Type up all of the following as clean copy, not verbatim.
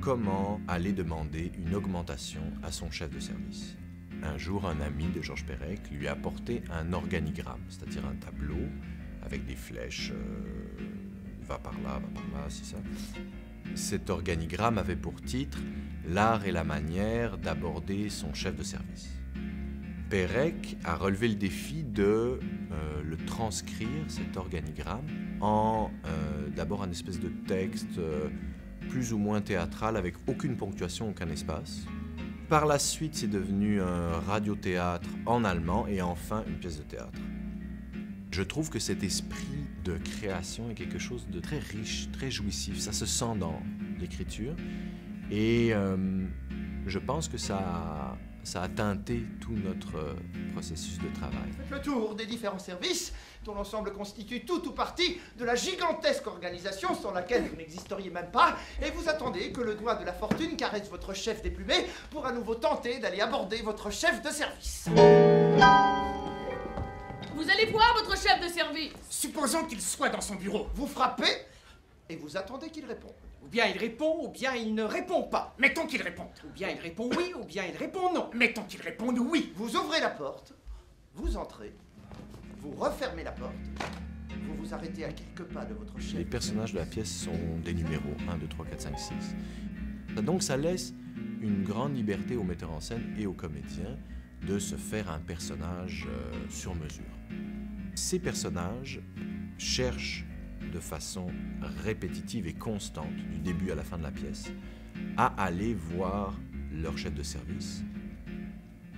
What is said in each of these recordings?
comment aller demander une augmentation à son chef de service. Un jour, un ami de Georges Perec lui a apporté un organigramme, c'est-à-dire un tableau avec des flèches, va par là, c'est ça. Cet organigramme avait pour titre « L'art et la manière d'aborder son chef de service ». Perec a relevé le défi de le transcrire, cet organigramme, en d'abord un espèce de texte plus ou moins théâtral avec aucune ponctuation, aucun espace. Par la suite, c'est devenu un radiothéâtre en allemand et enfin une pièce de théâtre. Je trouve que cet esprit de création est quelque chose de très riche, très jouissif. Ça se sent dans l'écriture et je pense que ça a teinté tout notre processus de travail. Faites le tour des différents services dont l'ensemble constitue tout ou partie de la gigantesque organisation sans laquelle vous n'existeriez même pas et vous attendez que le doigt de la fortune caresse votre chef déplumé pour à nouveau tenter d'aller aborder votre chef de service. Vous allez voir votre chef de service. Supposons qu'il soit dans son bureau. Vous frappez et vous attendez qu'il réponde. Ou bien il répond, ou bien il ne répond pas. Mettons qu'il réponde. Ou bien il répond oui, ou bien il répond non. Mettons qu'il réponde oui. Vous ouvrez la porte, vous entrez, vous refermez la porte, vous vous arrêtez à quelques pas de votre chef. Les personnages de la pièce sont des numéros 1, 2, 3, 4, 5, 6. Donc ça laisse une grande liberté au metteur en scène et aux comédiens de se faire un personnage sur mesure. Ces personnages cherchent de façon répétitive et constante, du début à la fin de la pièce, à aller voir leur chef de service.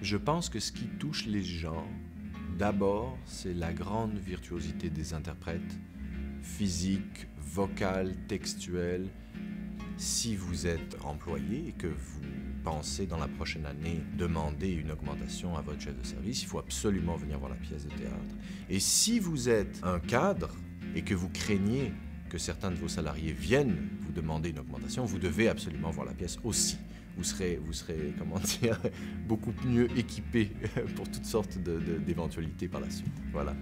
Je pense que ce qui touche les gens, d'abord, c'est la grande virtuosité des interprètes, physique, vocale, textuelle. Si vous êtes employé et que vous pensez dans la prochaine année demander une augmentation à votre chef de service, il faut absolument venir voir la pièce de théâtre. Et si vous êtes un cadre et que vous craignez que certains de vos salariés viennent vous demander une augmentation, vous devez absolument voir la pièce aussi. Vous serez comment dire, beaucoup mieux équipé pour toutes sortes d'éventualités par la suite. Voilà.